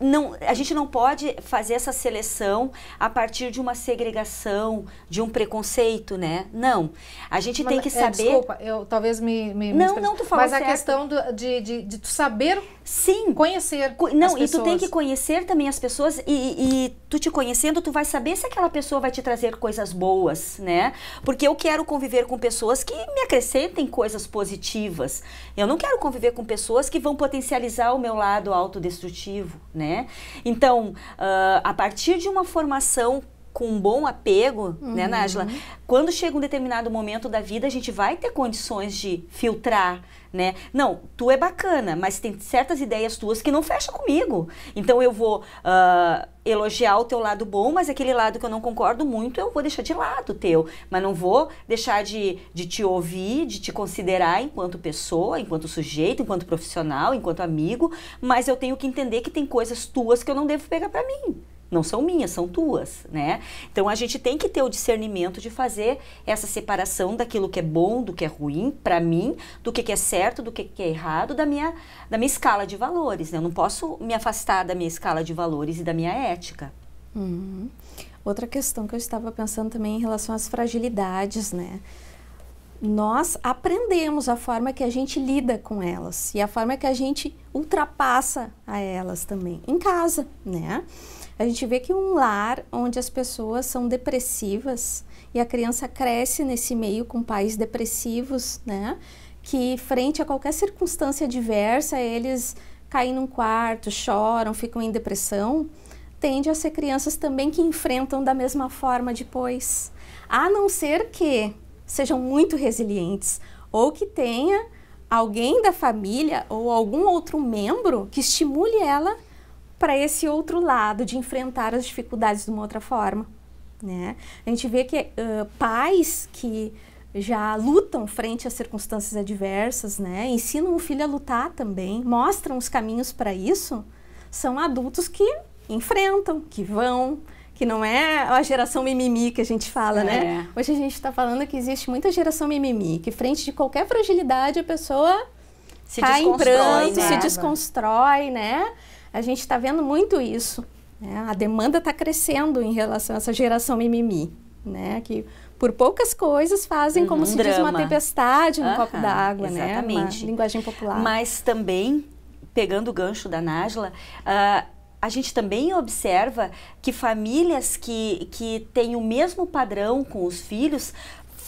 Não, a gente não pode fazer essa seleção a partir de uma segregação, de um preconceito, né? Não. A gente tem que saber... Desculpa, eu talvez Não, tu falou mas certo. A questão de tu saber... Sim. Conhecer as pessoas. E tu tem que conhecer também as pessoas e tu te conhecendo, tu vai saber se aquela pessoa vai te trazer coisas boas, né? Porque eu quero conviver com pessoas que me acrescentem coisas positivas. Eu não quero conviver com pessoas que vão potencializar o meu lado autodestrutivo, né? Então, a partir de uma formação com um bom apego, né, Nájila? Quando chega um determinado momento da vida, a gente vai ter condições de filtrar, né? Não, tu é bacana, mas tem certas ideias tuas que não fecham comigo. Então eu vou elogiar o teu lado bom, mas aquele lado que eu não concordo muito, eu vou deixar de lado o teu. Mas não vou deixar de te ouvir, de te considerar enquanto pessoa, enquanto sujeito, enquanto profissional, enquanto amigo, mas eu tenho que entender que tem coisas tuas que eu não devo pegar pra mim. Não são minhas, são tuas, né? Então a gente tem que ter o discernimento de fazer essa separação daquilo que é bom, do que é ruim para mim, do que é certo, do que é errado, da minha escala de valores, né? Eu não posso me afastar da minha escala de valores e da minha ética. Outra questão que eu estava pensando também em relação às fragilidades, né? Nós aprendemos a forma que a gente lida com elas e a forma que a gente ultrapassa a elas também em casa, né? A gente vê que um lar onde as pessoas são depressivas e a criança cresce nesse meio com pais depressivos, né? Que frente a qualquer circunstância adversa, eles caem num quarto, choram, ficam em depressão, tende a ser crianças também que enfrentam da mesma forma depois. A não ser que sejam muito resilientes ou que tenha alguém da família ou algum outro membro que estimule ela para esse outro lado, de enfrentar as dificuldades de uma outra forma, né? A gente vê que pais que já lutam frente às circunstâncias adversas, né? Ensinam o filho a lutar também, mostram os caminhos para isso, são adultos que enfrentam, que vão, que não é a geração mimimi que a gente fala, né? Hoje a gente está falando que existe muita geração mimimi, que frente de qualquer fragilidade a pessoa cai em pranto, se desconstrói, né? A gente está vendo muito isso, né? A demanda está crescendo em relação a essa geração mimimi, né? Que por poucas coisas fazem como se diz uma tempestade no copo d'água, né? Exatamente. Uma linguagem popular. Mas também, pegando o gancho da Nájila, a gente também observa que famílias que têm o mesmo padrão com os filhos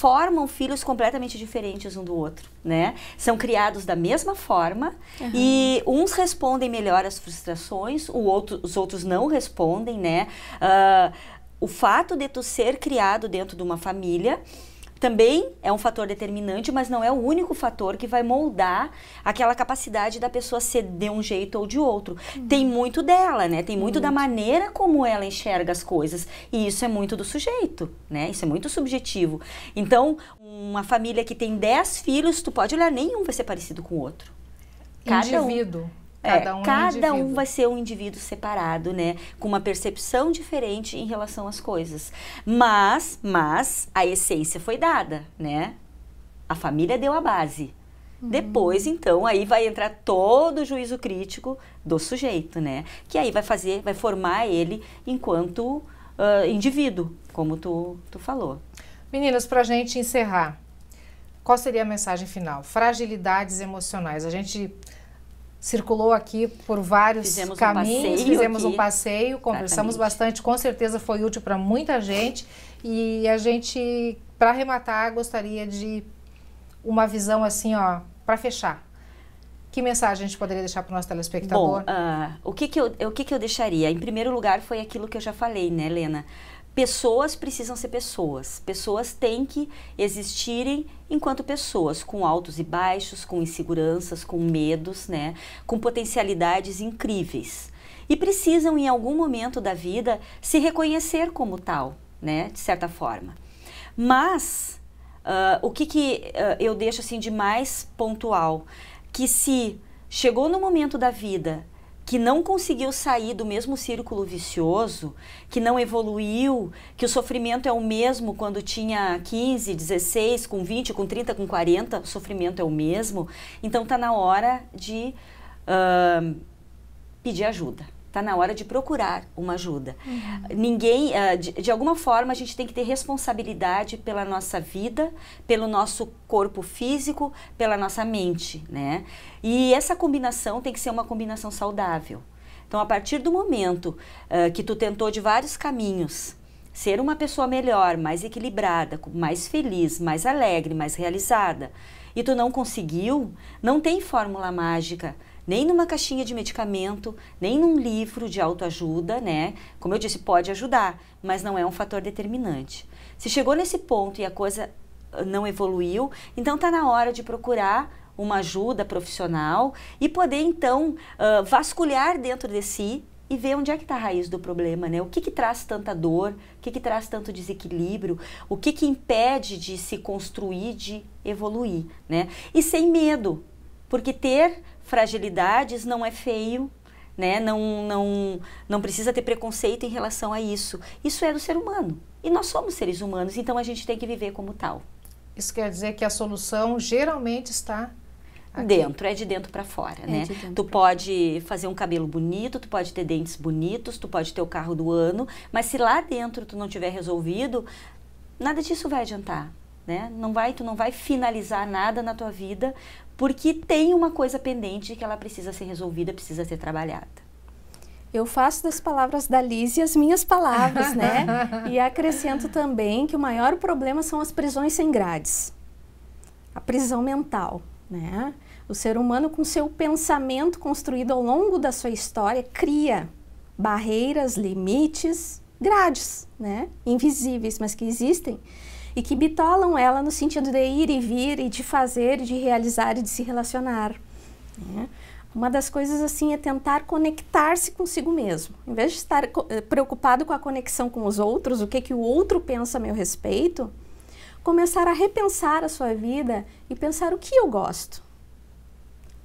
formam filhos completamente diferentes um do outro, né? São criados da mesma forma e uns respondem melhor às frustrações, os outros não respondem, né? O fato de tu ser criado dentro de uma família também é um fator determinante, mas não é o único fator que vai moldar aquela capacidade da pessoa ser de um jeito ou de outro. Tem muito dela, né? Tem muito da maneira como ela enxerga as coisas. E isso é muito do sujeito, né? Isso é muito subjetivo. Então, uma família que tem 10 filhos, tu pode olhar, nenhum vai ser parecido com o outro. Indivíduo. Cada um vai ser um indivíduo separado, né? Com uma percepção diferente em relação às coisas. Mas a essência foi dada, né? A família deu a base. Depois, então, aí vai entrar todo o juízo crítico do sujeito, né? Que aí vai formar ele enquanto indivíduo, como tu falou. Meninas, pra gente encerrar, qual seria a mensagem final? Fragilidades emocionais. A gente circulou aqui por vários caminhos, fizemos um passeio, conversamos bastante, com certeza foi útil para muita gente. E a gente, para arrematar, gostaria de uma visão assim, ó, para fechar. Que mensagem a gente poderia deixar para o nosso telespectador? Bom, o que eu deixaria? Em primeiro lugar, foi aquilo que eu já falei, né, Helena? Pessoas precisam ser pessoas. Pessoas têm que existirem enquanto pessoas, com altos e baixos, com inseguranças, com medos, né? Com potencialidades incríveis. E precisam, em algum momento da vida, se reconhecer como tal, né? De certa forma. Mas, o que eu deixo assim de mais pontual? Que se chegou no momento da vida que não conseguiu sair do mesmo círculo vicioso, que não evoluiu, que o sofrimento é o mesmo quando tinha 15, 16, com 20, com 30, com 40, o sofrimento é o mesmo, então está na hora de pedir ajuda. Está na hora de procurar uma ajuda. Ninguém, de alguma forma, a gente tem que ter responsabilidade pela nossa vida, pelo nosso corpo físico, pela nossa mente, né? E essa combinação tem que ser uma combinação saudável. Então, a partir do momento que tu tentou de vários caminhos ser uma pessoa melhor, mais equilibrada, mais feliz, mais alegre, mais realizada, e tu não conseguiu, não tem fórmula mágica, nem numa caixinha de medicamento, nem num livro de autoajuda, né? Como eu disse, pode ajudar, mas não é um fator determinante. Se chegou nesse ponto e a coisa não evoluiu, então está na hora de procurar uma ajuda profissional e poder, então, vasculhar dentro de si e ver onde é que está a raiz do problema, né? O que traz tanta dor, o que traz tanto desequilíbrio, o que impede de se construir, de evoluir, né? E sem medo, porque ter fragilidades não é feio, né? Não precisa ter preconceito em relação a isso. Isso é do ser humano. E nós somos seres humanos, então a gente tem que viver como tal. Isso quer dizer que a solução geralmente está aqui. Dentro, é de dentro para fora, né? Tu pode fazer um cabelo bonito, tu pode ter dentes bonitos, tu pode ter o carro do ano, mas se lá dentro tu não tiver resolvido, nada disso vai adiantar, né? Tu não vai finalizar nada na tua vida, porque tem uma coisa pendente que ela precisa ser resolvida, precisa ser trabalhada. Eu faço das palavras da Lísia as minhas palavras, né? E acrescento também que o maior problema são as prisões sem grades. A prisão mental, né? O ser humano, com seu pensamento construído ao longo da sua história, cria barreiras, limites, grades, né? Invisíveis, mas que existem. E que bitolam ela no sentido de ir e vir, e de fazer, de realizar e de se relacionar, né? Uma das coisas assim é tentar conectar-se consigo mesmo. Em vez de estar preocupado com a conexão com os outros, o que o outro pensa a meu respeito, começar a repensar a sua vida e pensar o que eu gosto.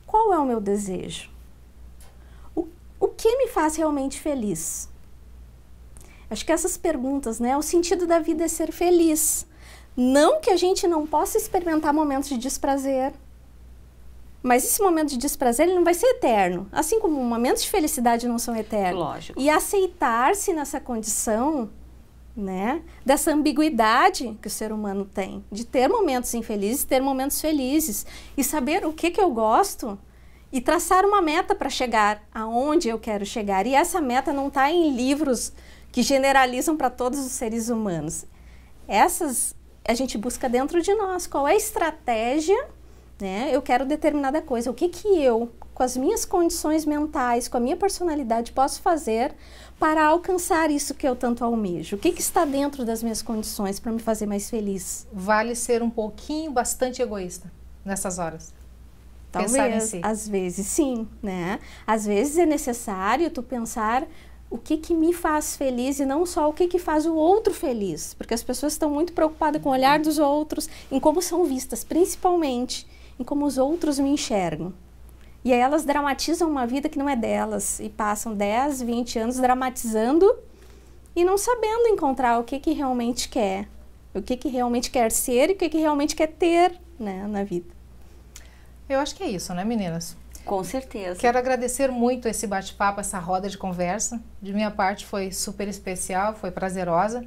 Qual é o meu desejo? O que me faz realmente feliz? Acho que essas perguntas, né? O sentido da vida é ser feliz. Não que a gente não possa experimentar momentos de desprazer, mas esse momento de desprazer ele não vai ser eterno, assim como momentos de felicidade não são eternos. Lógico. E aceitar-se nessa condição, né, dessa ambiguidade que o ser humano tem, de ter momentos infelizes, ter momentos felizes, e saber o que eu gosto e traçar uma meta para chegar aonde eu quero chegar. E essa meta não está em livros que generalizam para todos os seres humanos. Essas a gente busca dentro de nós qual é a estratégia, né? Eu quero determinada coisa, o que eu, com as minhas condições mentais, com a minha personalidade, posso fazer para alcançar isso que eu tanto almejo? O que está dentro das minhas condições para me fazer mais feliz? Vale ser um pouquinho, bastante egoísta nessas horas. Pensar em si. Às vezes sim, né? Às vezes é necessário tu pensar o que me faz feliz e não só o que faz o outro feliz. Porque as pessoas estão muito preocupadas com o olhar dos outros, em como são vistas, principalmente em como os outros me enxergam. E aí elas dramatizam uma vida que não é delas e passam 10, 20 anos dramatizando e não sabendo encontrar o que realmente quer, o que realmente quer ser e o que realmente quer ter, né, na vida. Eu acho que é isso, né, meninas? Com certeza. Quero agradecer muito esse bate-papo, essa roda de conversa. De minha parte foi super especial, foi prazerosa.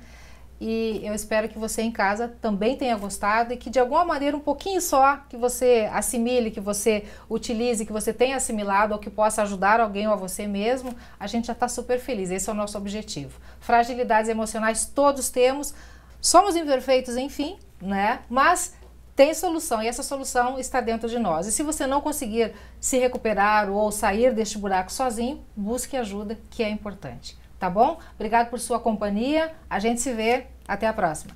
E eu espero que você em casa também tenha gostado e que de alguma maneira um pouquinho só que você assimile, que você utilize, que você tenha assimilado ou que possa ajudar alguém ou a você mesmo, a gente já está super feliz. Esse é o nosso objetivo. Fragilidades emocionais todos temos, somos imperfeitos, enfim, né? Mas tem solução e essa solução está dentro de nós. E se você não conseguir se recuperar ou sair deste buraco sozinho, busque ajuda, que é importante. Tá bom? Obrigado por sua companhia. A gente se vê. Até a próxima.